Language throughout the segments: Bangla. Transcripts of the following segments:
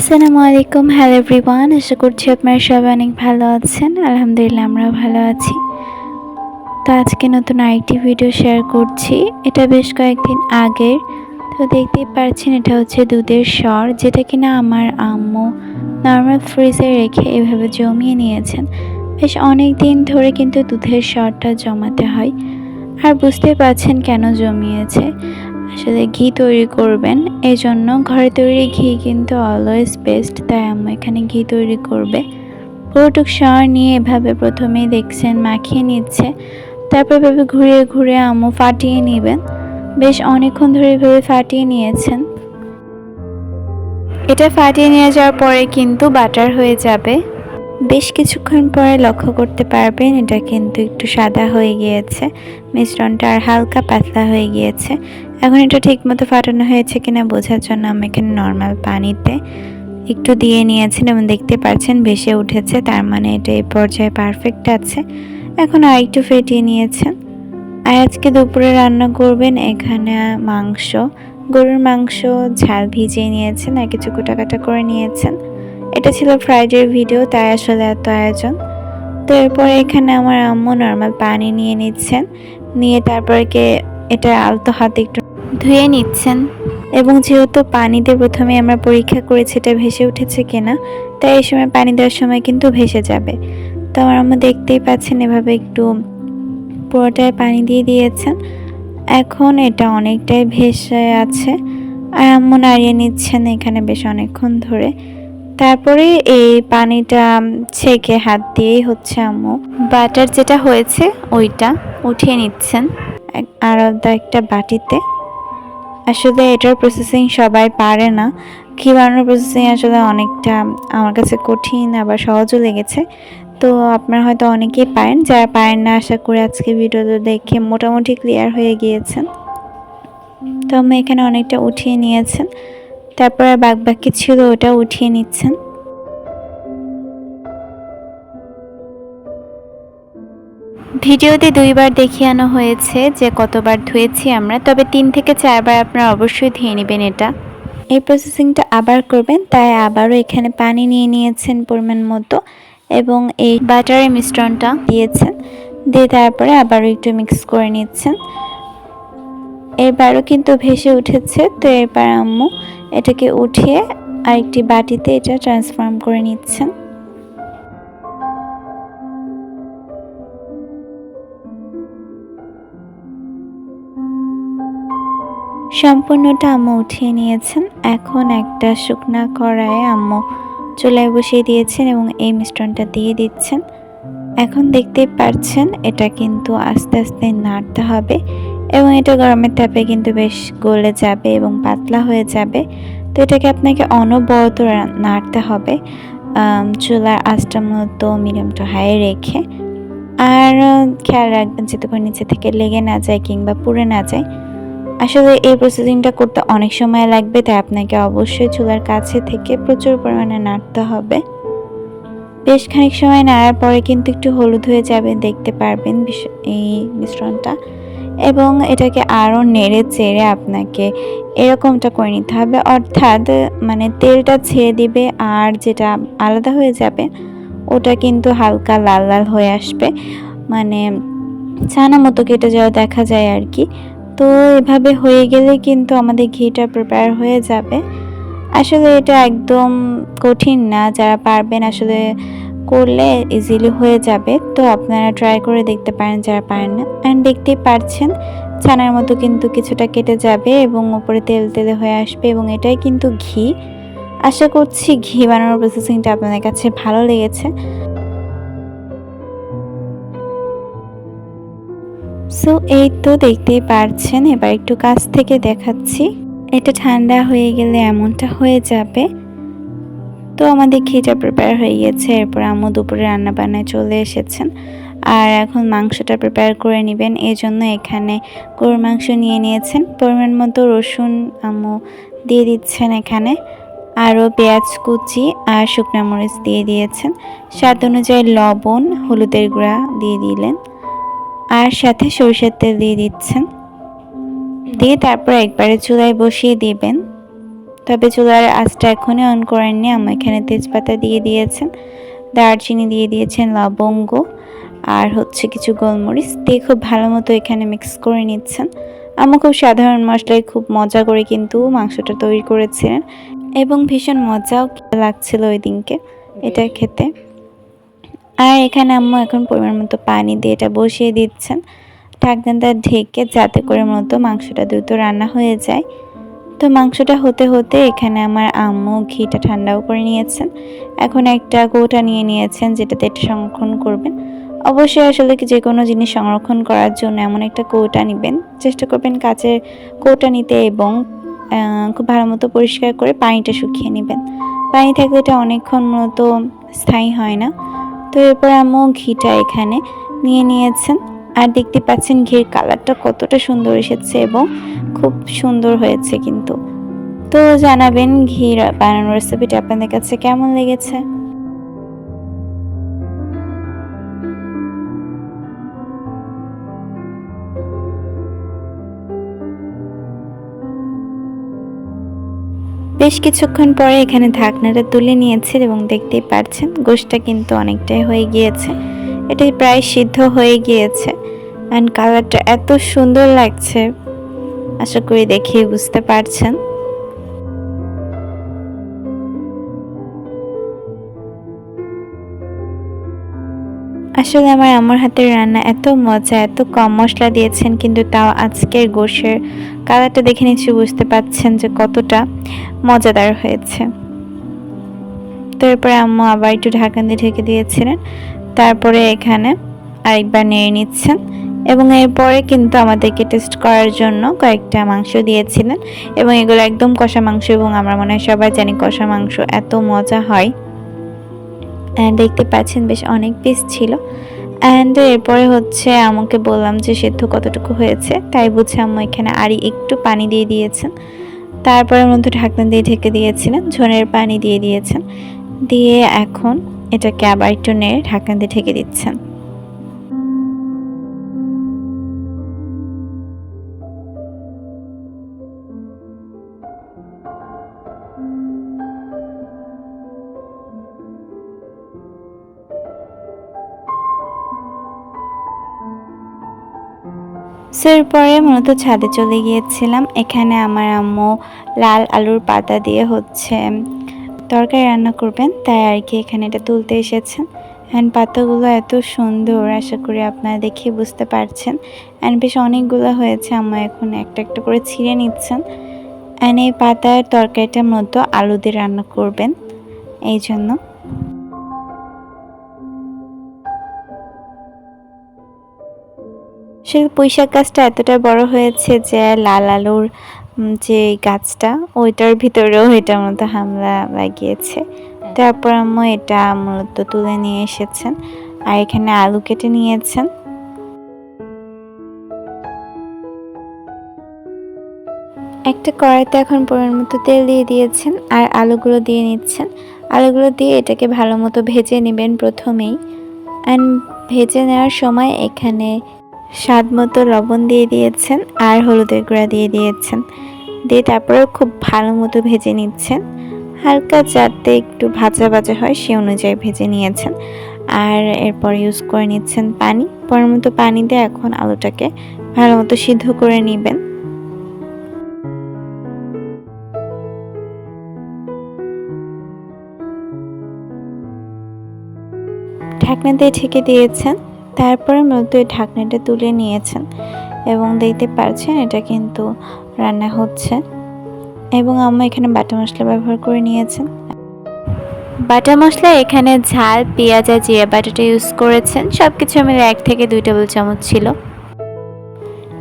আসসালামু আলাইকুম, হ্যালো এভরিওয়ান। আশা করছি আপনারা সবাই অনেক ভালো আছেন। আলহামদুলিল্লাহ আমরাও ভালো আছি। তো আজকে নতুন আরেকটি ভিডিও শেয়ার করছি। এটা বেশ কয়েকদিন আগের। তো দেখতেই পাচ্ছেন এটা হচ্ছে দুধের সর, যেটা কিনা আমার আম্মু নর্মাল ফ্রিজে রেখে এভাবে জমিয়ে নিয়েছেন। বেশ অনেক দিন ধরে কিন্তু দুধের সরটা জমাতে হয়। আর বুঝতেই পারছেন কেন জমিয়েছে। আসলে ঘি তৈরি করবেন, এজন্য ঘরে তৈরি ঘি কিন্তু অলওয়েজ বেস্ট। তাই আম্মু এখানে ঘি তৈরি করবে। পুরোটুক সর নিয়ে এভাবে প্রথমেই দেখছেন মাখিয়ে নিচ্ছে, তারপর এভাবে ঘুরিয়ে ঘুরিয়ে আম্মু ফাটিয়ে নেবেন। বেশ অনেকক্ষণ ধরে এভাবে ফাটিয়ে নিয়েছেন। এটা ফাটিয়ে নিয়ে যাওয়ার পরে কিন্তু বাটার হয়ে যাবে। বেশ কিছুক্ষণ পরে লক্ষ্য করতে পারবেন এটা কিন্তু একটু সাদা হয়ে গিয়েছে, মিশ্রণটা আর হালকা পাতলা হয়ে গিয়েছে। এখন এটা ঠিকমতো ফাটানো হয়েছে কিনা বোঝার জন্য আমি এখানে নর্মাল পানিতে একটু দিয়ে নিয়েছেন এবং দেখতে পাচ্ছেন ভেসে উঠেছে, তার মানে এটা এই পর্যায়ে পারফেক্ট আছে। এখন আর একটু ফেটিয়ে নিয়েছেন। আর আজকে দুপুরে রান্না করবেন এখানে মাংস, গরুর মাংস ঝাল ভিজিয়ে নিয়েছেন আর কিছু কুটাকাটা করে নিয়েছেন। এটা ছিল ফ্রাইডের ভিডিও, তাই আসলে এত আয়োজন। তো এরপরে এখানে আমার আম্মু নর্মাল পানি নিয়ে নিচ্ছেন, নিয়ে তারপরে এটা আলতো হাতে একটু ধুয়ে নিচ্ছেন। এবং যেহেতু পানি দিয়ে প্রথমে আমরা পরীক্ষা করেছি এটা ভেসে উঠেছে কিনা, তাই এই সময় পানি দেওয়ার সময় কিন্তু ভেসে যাবে। তো আমার আম্মু দেখতেই পাচ্ছেন এভাবে একটু পুরোটায় পানি দিয়ে দিয়েছেন। এখন এটা অনেকটাই ভেসে আছে আর আম্মু নাড়িয়ে নিচ্ছেন এখানে বেশ অনেকক্ষণ ধরে। তারপরে এই পানিটা ছেঁকে হাত দিয়েই হচ্ছে আম্মু বাটার যেটা হয়েছে ওইটা উঠিয়ে নিচ্ছেন আলাদা একটা বাটিতে। আসলে এটার প্রসেসিং সবাই পারে না, ঘি বানানোর প্রসেসিং আসলে অনেকটা আমার কাছে কঠিন আবার সহজও লেগেছে। তো আপনারা হয়তো অনেকেই পারেন, যারা পারেন না আশা করি আজকে ভিডিওটা দেখে মোটামুটি ক্লিয়ার হয়ে গিয়েছেন। তো আমি এখানে অনেকটা উঠিয়ে নিয়েছেন, তারপরে বাকি ছিল ওটা উঠিয়ে নিচ্ছেন। ভিডিওতে 2 বার দেখিয়ানো হয়েছে যে কতবার ধুয়েছি আমরা, তবে 3 থেকে 4 বার আপনারা অবশ্যই ধুয়ে নেবেন এটা। এই প্রসেসিংটা আবার করবেন, তাই আবারও এখানে পানি নিয়ে নিয়েছেন পরিমাণ মতো এবং এই বাটারের মিশ্রণটা দিয়েছেন, দিয়ে তারপরে আবারও একটু মিক্স করে নিচ্ছেন। এবারও কিন্তু ভেসে উঠেছে। তো এরপর আম্মু এটাকে উঠিয়ে আরেকটি বাটিতে এটা ট্রান্সফর্ম করে নিচ্ছেন। সম্পূর্ণটা আম্মু উঠিয়ে নিয়েছেন। এখন একটা শুকনা কড়াইয়ে আম্মু চুলায় বসিয়ে দিয়েছেন এবং এই মিশ্রণটা দিয়ে দিচ্ছেন। এখন দেখতেই পাচ্ছেন এটা কিন্তু আস্তে আস্তে নাড়তে হবে এবং এটা গরমের তাপে কিন্তু বেশ গলে যাবে এবং পাতলা হয়ে যাবে। তো এটাকে আপনাকে অনবরত নাড়তে হবে, চুলার আঁচটা মতো মিডিয়াম টু হাই রেখে। আর খেয়াল রাখবেন যাতে করে নিচে থেকে লেগে না যায় কিংবা পুড়ে না যায়। আসলে এই প্রসেসিংটা করতে অনেক সময় লাগবে, তাই আপনাকে অবশ্যই চুলার কাছে থেকে প্রচুর পরিমাণে নাড়তে হবে। বেশ খানিক সময় নাড়ার পরে কিন্তু একটু হলুদ হয়ে যাবে, দেখতে পারবেন এই মিশ্রণটা। এবং এটাকে আরও নেড়ে চেড়ে আপনাকে এরকমটা করে নিতে হবে, অর্থাৎ মানে তেলটা ছেড়ে দিবে আর যেটা আলাদা হয়ে যাবে ওটা কিন্তু হালকা লাল লাল হয়ে আসবে, মানে ছানা মতো কেটে যাওয়া দেখা যায় আর কি। তো এভাবে হয়ে গেলে কিন্তু আমাদের ঘিটা প্রিপেয়ার হয়ে যাবে। আসলে এটা একদম কঠিন না, যারা পারবেন আসলে করলে ইজিলি হয়ে যাবে। তো আপনারা ট্রাই করে দেখতে পারেন যারা পারেন না। অ্যান্ড দেখতেই পারছেন ছানার মতো কিন্তু কিছুটা কেটে যাবে এবং উপরে তেল তেলে হয়ে আসবে এবং এটাই কিন্তু ঘি। আশা করছি ঘি বানানোর প্রসেসিংটা আপনাদের কাছে ভালো লেগেছে। সো এই তো দেখতেই পারছেন, এবার একটু কাছ থেকে দেখাচ্ছি। এটা ঠান্ডা হয়ে গেলে এমনটা হয়ে যাবে। তো আমাদের ঘিটা প্রিপেয়ার হয়ে গেছে। এরপর আম্মু দুপুরে রান্না বান্নায় চলে এসেছেন আর এখন মাংসটা প্রিপেয়ার করে নেবেন। এই জন্য এখানে গরুর মাংস নিয়ে নিয়েছেন। পরিমাণ মতো রসুন আম্মু দিয়ে দিচ্ছেন এখানে, আরও পেঁয়াজ কুচি আর শুকনো মরিচ দিয়ে দিয়েছেন। স্বাদ অনুযায়ী লবণ, হলুদের গুঁড়া দিয়ে দিলেন আর সাথে সরিষার তেল দিয়ে দিচ্ছেন। দিয়ে তারপর একবারে চুলায় বসিয়ে দিবেন। তবে চুলার আঁচটা এখনই অন করেননি। আম্মু এখানে তেজপাতা দিয়ে দিয়েছেন, দারচিনি দিয়ে দিয়েছেন, লবঙ্গ আর হচ্ছে কিছু গোলমরিচ দিয়ে খুব ভালো মতো এখানে মিক্স করে নিচ্ছেন। আম্মু খুব সাধারণ মশলায় খুব মজা করে কিন্তু মাংসটা তৈরি করেছিলেন এবং ভীষণ মজাও লাগছিল ওই দিনকে এটা খেতে। আর এখানে আম্মু এখন পরিমাণ মতো পানি দিয়ে এটা বসিয়ে দিচ্ছেন ঢাকনাটা ঢেকে, যাতে করে মূলত মাংসটা দ্রুত রান্না হয়ে যায়। তো মাংসটা হতে হতে এখানে আমার আম্মু ঘিটা ঠান্ডাও করে নিয়েছেন। এখন একটা কৌটা নিয়ে নিয়েছেন যেটাতে এটা সংরক্ষণ করবেন। অবশ্যই আসলে যে কোনো জিনিস সংরক্ষণ করার জন্য এমন একটা কৌটা নেবেন, চেষ্টা করবেন কাচের কৌটা নিতে এবং খুব ভালো মতো পরিষ্কার করে পানিটা শুকিয়ে নেবেন। পানি থাকলে এটা অনেকক্ষণ মতো স্থায়ী হয় না। তো এরপর আম্মু ঘিটা এখানে নিয়ে নিয়েছেন। আর দেখতে পাচ্ছেন ঘির কালারটা কতটা সুন্দর এসেছে এবং খুব সুন্দর হয়েছে কিন্তু। তো জানাবেন ঘি বানানোর রেসিপিটা আপনাদের কাছে কেমন লেগেছে। বেশ কিছুক্ষণ পরে এখানে ঢাকনাটা তুলে নিয়েছি এবং দেখতেই পাচ্ছেন গোশটা কিন্তু অনেকটাই হয়ে গিয়েছে। এটাই প্রায় সিদ্ধ হয়ে গিয়েছে অ্যান্ড কালারটা এত সুন্দর লাগছে, আশা করি দেখে বুঝতে পারছেন। আসলে আমার আম্মুর হাতের রান্না এত মজা, এত কম মশলা দিয়েছেন কিন্তু তাও আজকের গোশের কালারটা দেখে নিশ্চয়ই বুঝতে পাচ্ছেন যে কতটা মজাদার হয়েছে। তো এরপরে আম্মু আবার একটু ঢাকনা দিয়ে ঢেকে দিয়েছিলেন, তারপরে এখানে আরেকবার নেড়ে নিচ্ছেন এবং এরপরে কিন্তু আমাদেরকে টেস্ট করার জন্য কয়েকটা মাংস দিয়েছিলেন এবং এগুলো একদম কষা মাংস এবং আমরা মনে হয় সবাই জানি কষা মাংস এত মজা হয়। দেখতে পাচ্ছেন বেশ অনেক পিস ছিল। অ্যান্ড এরপরে হচ্ছে আমাকে বললাম যে সেদ্ধ কতটুকু হয়েছে, তাই বুঝে আম্মু এখানে আরই একটু পানি দিয়ে দিয়েছেন। তারপরে মধ্যে ঢাকনা দিয়ে ঢেকে দিয়েছিলেন, ঝোলের পানি দিয়ে দিয়েছেন, দিয়ে এখন এটাকে আবার একটু নেড়ে ঢাকনা দিয়ে ঢেকে দিচ্ছেন। এরপরে মূলত ছাদে চলে গিয়েছিলাম। এখানে আমার আম্মু লাল আলুর পাতা দিয়ে হচ্ছে তরকারি রান্না করবেন, তাই আর কি এখানে এটা তুলতে এসেছেন। অ্যান্ড পাতাগুলো এত সুন্দর, আশা করি আপনারা দেখে বুঝতে পারছেন। অ্যান্ড বেশ অনেকগুলো হয়েছে, আম্মু এখন একটা একটা করে ছিঁড়ে নিচ্ছেন। অ্যান্ড এই পাতার তরকারিটা মূলত আলু দিয়ে রান্না করবেন এই জন্য। সে পুঁইশাক গাছটা এতটা বড় হয়েছে যে লাল আলুর যে গাছটা ওইটার ভিতরেও এটার মতো হামলা লাগিয়েছে। তারপর আম্মু এটা মূলত তুলে নিয়ে এসেছেন আর এখানে আলু কেটে নিয়েছেন। একটা কড়াইতে এখন পরিমাণ মতো তেল দিয়ে দিয়েছেন আর আলুগুলো দিয়ে নিচ্ছেন। আলুগুলো দিয়ে এটাকে ভালো মতো ভেজে নেবেন প্রথমেই। অ্যান্ড ভেজে নেওয়ার সময় এখানে স্বাদ মতো লবণ দিয়ে দিয়েছেন আর হলুদের গুঁড়া দিয়ে দিয়েছেন, দিয়ে তারপরে খুব ভালো মতো ভেজে নিচ্ছেন, হালকা যাতে একটু ভাজা ভাজা হয় সে অনুযায়ী ভেজে নিয়েছেন। আর এরপর ইউজ করে নিচ্ছেন পানি, পরের মতো পানি দিয়ে এখন আলুটাকে ভালো মতো সিদ্ধ করে নেবেন। ঢাকনা দিয়ে ঢেকে দিয়েছেন, তারপরে মূলত ঢাকনাটা তুলে নিয়েছেন এবং দেখতে পাচ্ছেন এটা কিন্তু রান্না হচ্ছে। এবং আম্মু এখানে বাটা মশলা ব্যবহার করে নিয়েছেন। বাটা মশলা এখানে ঝাল, পেঁয়াজ আর জিরা বাটাটা ইউজ করেছেন। সব কিছু মিলে 1 থেকে 2 টেবিল চামচ ছিল।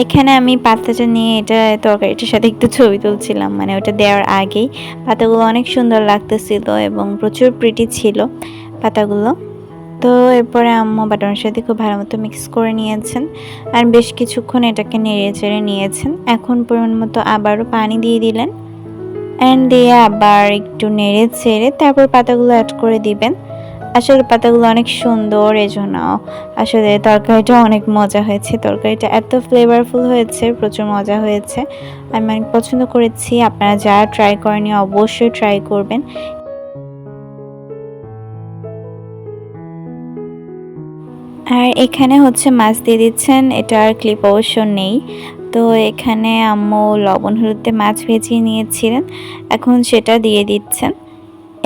এখানে আমি পাতাটা নিয়ে এটা তরকারিটার সাথে একটু ছবি তুলছিলাম, মানে ওটা দেওয়ার আগেই। পাতাগুলো অনেক সুন্দর লাগতেছিল এবং প্রচুর প্রিটি ছিল পাতাগুলো। তো এরপরে আম্মু বাটার সাথে খুব ভালো মতো মিক্স করে নিয়েছেন আর বেশ কিছুক্ষণ এটাকে নেড়ে চেড়ে নিয়েছেন। এখন পরিমাণ মতো আবারও পানি দিয়ে দিলেন অ্যান্ড দিয়ে আবার একটু নেড়ে চেড়ে তারপর পাতাগুলো অ্যাড করে দিবেন। আসলে পাতাগুলো অনেক সুন্দর, এজন্য আসলে তরকারিটা অনেক মজা হয়েছে। তরকারিটা এত ফ্লেভারফুল হয়েছে, প্রচুর মজা হয়েছে। আমি অনেক পছন্দ করেছি। আপনারা যারা ট্রাই করেননি অবশ্যই ট্রাই করবেন। আর এখানে হচ্ছে মাছ দিয়ে দিচ্ছেন, এটার ক্লিপ অবশ্য নেই। তো এখানে আম্মু লবণ হলুদ দিয়ে মাছ ভেজিয়ে নিয়েছিলেন, এখন সেটা দিয়ে দিচ্ছেন।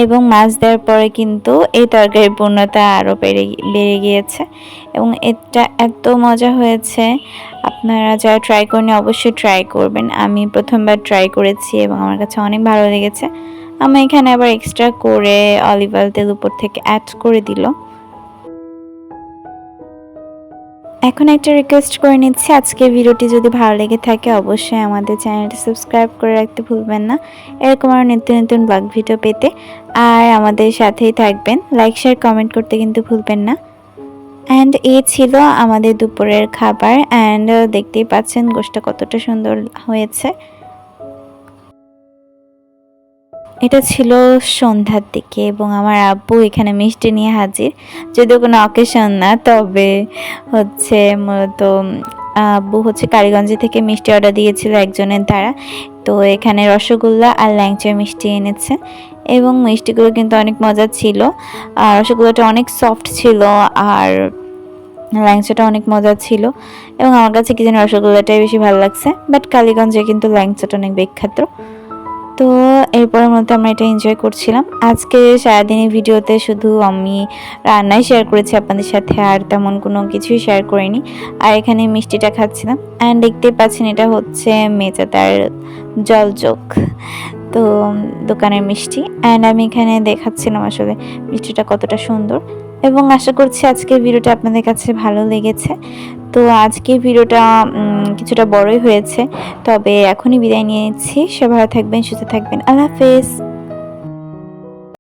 এবং মাছ দেওয়ার পরে কিন্তু এই তরকারির পূর্ণতা আরও বেড়ে গিয়েছে এবং এটা এত মজা হয়েছে। আপনারা যারা ট্রাই করেনি অবশ্যই ট্রাই করবেন। আমি প্রথমবার ট্রাই করেছি এবং আমার কাছে অনেক ভালো লেগেছে। আমি এখানে আবার এক্সট্রা করে অলিভ অয়েল তেল উপর থেকে অ্যাড করে দিল। এখন একটা রিকোয়েস্ট করে নিচ্ছি, আজকে ভিডিওটি যদি ভালো লেগে থাকে অবশ্যই আমাদের চ্যানেলটি সাবস্ক্রাইব করে রাখতে ভুলবেন না, এরকম আরও নিত্য নতুন ব্লগ ভিডিও পেতে। আর আমাদের সাথেই থাকবেন, লাইক শেয়ার কমেন্ট করতে কিন্তু ভুলবেন না। অ্যান্ড এই ছিল আমাদের দুপুরের খাবার। অ্যান্ড দেখতেই পাচ্ছেন গোশটা কতটা সুন্দর হয়েছে। এটা ছিল সন্ধ্যার দিকে এবং আমার আব্বু এখানে মিষ্টি নিয়ে হাজির, যদিও কোনো অকেশন না, তবে হচ্ছে মূলত আব্বু হচ্ছে কালীগঞ্জ থেকে মিষ্টি অর্ডার দিয়েছিল একজনের দ্বারা। তো এখানে রসগোল্লা আর ল্যাংচা মিষ্টি এনেছে এবং মিষ্টিগুলো কিন্তু অনেক মজা ছিল। আর রসগোল্লাটা অনেক সফট ছিল আর ল্যাংচাটা অনেক মজা ছিল এবং আমার কাছে কি জানি রসগোল্লাটাই বেশি ভালো লাগছে, বাট কালীগঞ্জে কিন্তু ল্যাংচাটা অনেক বিখ্যাত। তো এরপরের মধ্যে আমরা এটা এনজয় করছিলাম। আজকে সারাদিনের ভিডিওতে শুধু আমি রান্নাই শেয়ার করেছি আপনাদের সাথে, আর তেমন কোনো কিছুই শেয়ার করিনি। আর এখানে মিষ্টিটা খাচ্ছিলাম। অ্যান্ড দেখতেই পাচ্ছেন এটা হচ্ছে মেজাদার জলচোখ, তো দোকানের মিষ্টি। অ্যান্ড আমি এখানে দেখাচ্ছিলাম আসলে মিষ্টিটা কতটা সুন্দর এবং আশা করছি আজকের ভিডিওটা আপনাদের কাছে ভালো লেগেছে। তো আজকে ভিডিওটা কিছুটা বড়ই হয়েছে, তবে এখনই বিদায় নিয়ে নিচ্ছি। সবাই ভালো থাকবেন, সুস্থ থাকবেন। আল্লাহ হাফেজ।